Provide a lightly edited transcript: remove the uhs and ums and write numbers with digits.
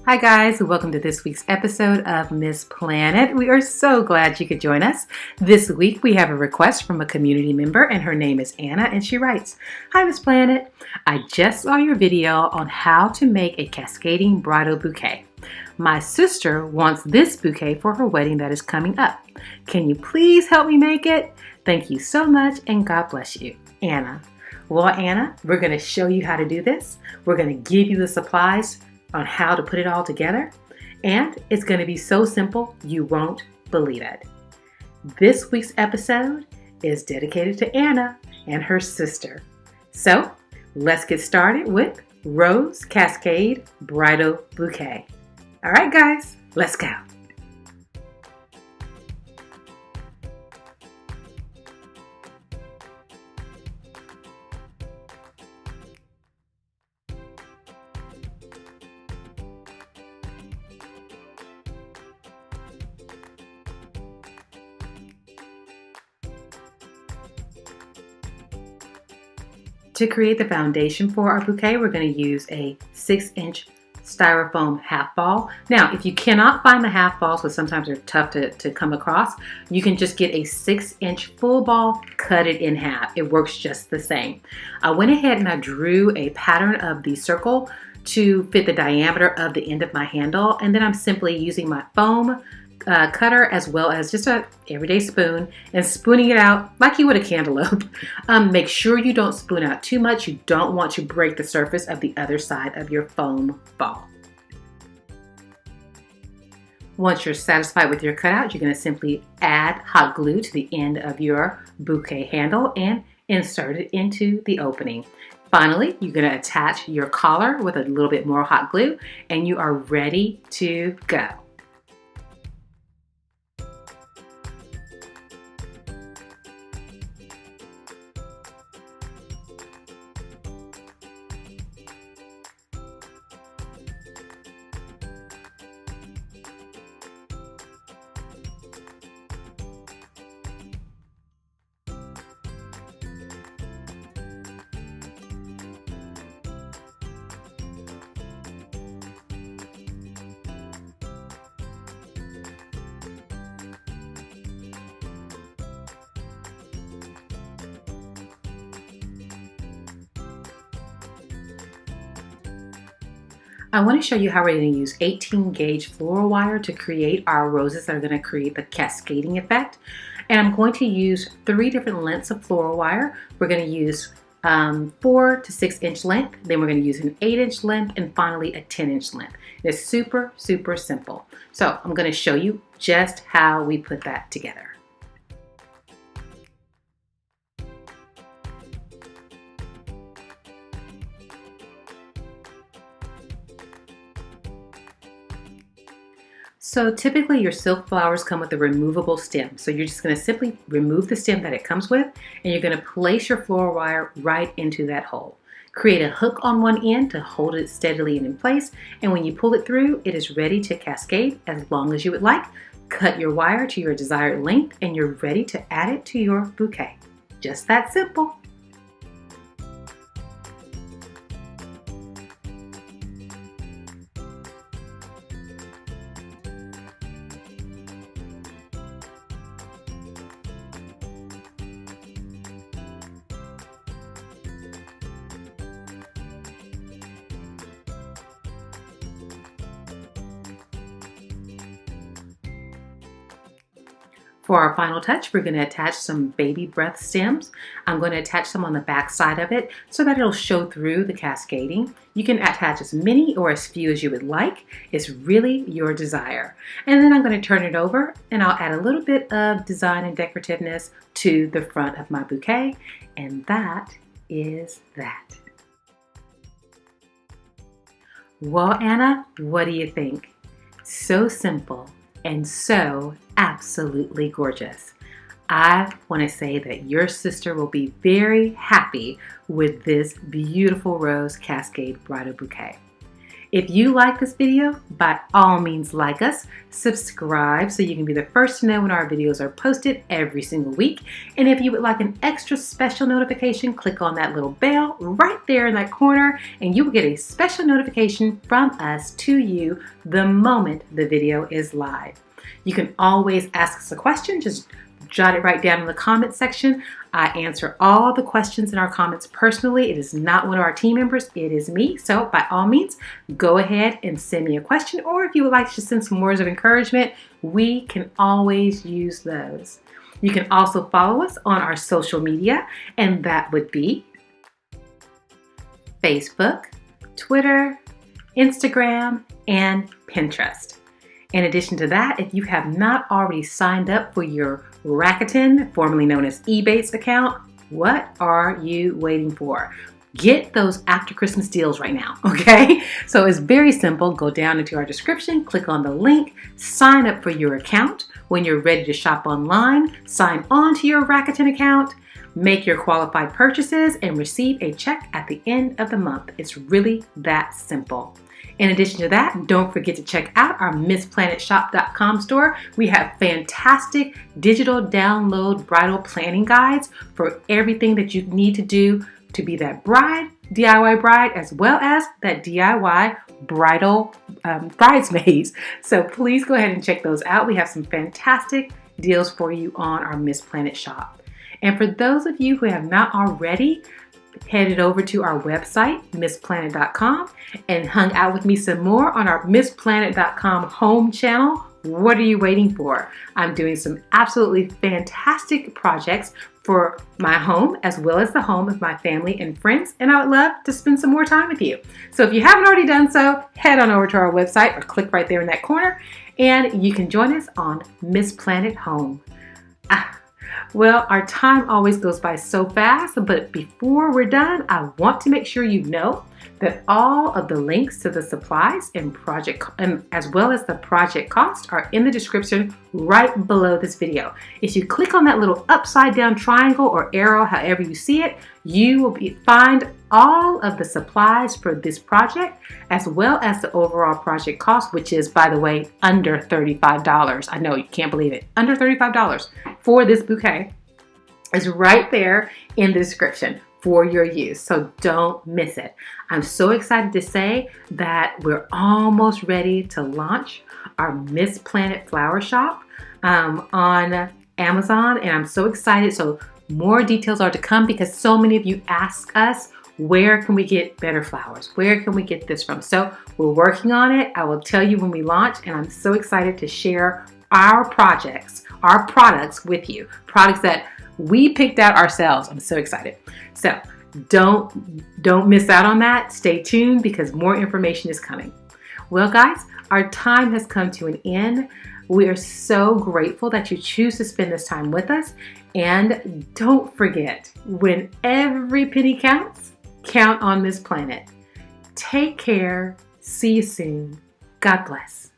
Hi guys, welcome to this week's episode of Miss Planet. We are so glad you could join us. This week we have a request from a community member and her name is Anna and she writes, "Hi Miss Planet, I just saw your video on how to make a cascading bridal bouquet. My sister wants this bouquet for her wedding that is coming up. Can you please help me make it? Thank you so much and God bless you, Anna." Well, Anna, we're going to show you how to do this. We're going to give you the supplies on how to put it all together, and it's going to be so simple you won't believe it. This week's episode is dedicated to Anna and her sister. So let's get started with Rose Cascade Bridal Bouquet. All right guys, let's go. To create the foundation for our bouquet, we're going to use a 6-inch styrofoam half ball. Now, if you cannot find the half balls, because sometimes they're tough to come across, you can just get a 6-inch full ball, cut it in half. It works just the same. I went ahead and I drew a pattern of the circle to fit the diameter of the end of my handle, and then I'm simply using my foam cutter as well as just a everyday spoon and spooning it out like you would a cantaloupe. Make sure you don't spoon out too much. You don't want to break the surface of the other side of your foam ball. Once you're satisfied with your cutout, you're going to simply add hot glue to the end of your bouquet handle and insert it into the opening. Finally, you're going to attach your collar with a little bit more hot glue and you are ready to go. I want to show you how we're going to use 18 gauge floral wire to create our roses that are going to create the cascading effect. And I'm going to use 3 different lengths of floral wire. We're going to use 4 to 6 inch length, then we're going to use an 8-inch length, and finally a 10-inch length. It's super simple. So I'm going to show you just how we put that together. So typically your silk flowers come with a removable stem. So you're just going to simply remove the stem that it comes with and you're going to place your floral wire right into that hole. Create a hook on one end to hold it steadily and in place, and when you pull it through, it is ready to cascade as long as you would like. Cut your wire to your desired length and you're ready to add it to your bouquet. Just that simple. For our final touch, we're going to attach some baby breath stems. I'm going to attach some on the back side of it so that it'll show through the cascading. You can attach as many or as few as you would like. It's really your desire. And then I'm going to turn it over and I'll add a little bit of design and decorativeness to the front of my bouquet. And that is that. Well, Anna, what do you think? So simple and so absolutely gorgeous. I want to say that your sister will be very happy with this beautiful rose cascade bridal bouquet. If you like this video, by all means like us, subscribe so you can be the first to know when our videos are posted every single week. And if you would like an extra special notification, click on that little bell right there in that corner and you will get a special notification from us to you the moment the video is live. You can always ask us a question, just jot it right down in the comment section. I answer all the questions in our comments personally. It is not one of our team members, it is me. So by all means, go ahead and send me a question, or if you would like to send some words of encouragement, we can always use those. You can also follow us on our social media, and that would be Facebook, Twitter, Instagram, and Pinterest. In addition to that, if you have not already signed up for your Rakuten, formerly known as Ebates account, what are you waiting for? Get those after Christmas deals right now, okay? So it's very simple. Go down into our description, click on the link, sign up for your account. When you're ready to shop online, sign on to your Rakuten account, make your qualified purchases, and receive a check at the end of the month. It's really that simple. In addition to that, don't forget to check out our MissPlanetShop.com store. We have fantastic digital download bridal planning guides for everything that you need to do to be that bride, DIY bride, as well as that DIY bridal bridesmaids. So please go ahead and check those out. We have some fantastic deals for you on our Miss Planet shop. And for those of you who have not already headed over to our website, MissPlanet.com, and hung out with me some more on our MissPlanet.com home channel, what are you waiting for? I'm doing some absolutely fantastic projects for my home as well as the home of my family and friends, and I would love to spend some more time with you. So if you haven't already done so, head on over to our website or click right there in that corner and you can join us on Miss Planet Home. Well, our time always goes by so fast, but before we're done, I want to make sure you know that all of the links to the supplies and project, as well as the project cost, are in the description right below this video. If you click on that little upside down triangle or arrow, however you see it, you will find all of the supplies for this project, as well as the overall project cost, which is, by the way, under $35. I know you can't believe it. Under $35 for this bouquet is right there in the description for your use. So don't miss it. I'm so excited to say that we're almost ready to launch our Miss Planet flower shop on Amazon, and I'm so excited. So more details are to come because so many of you ask us, where can we get better flowers? Where can we get this from? So we're working on it. I will tell you when we launch, and I'm so excited to share our projects, our products with you, products that we picked out ourselves. I'm so excited. So don't miss out on that. Stay tuned because more information is coming. Well, guys, our time has come to an end. We are so grateful that you choose to spend this time with us. And don't forget, when every penny counts, count on Miss Planet. Take care. See you soon. God bless.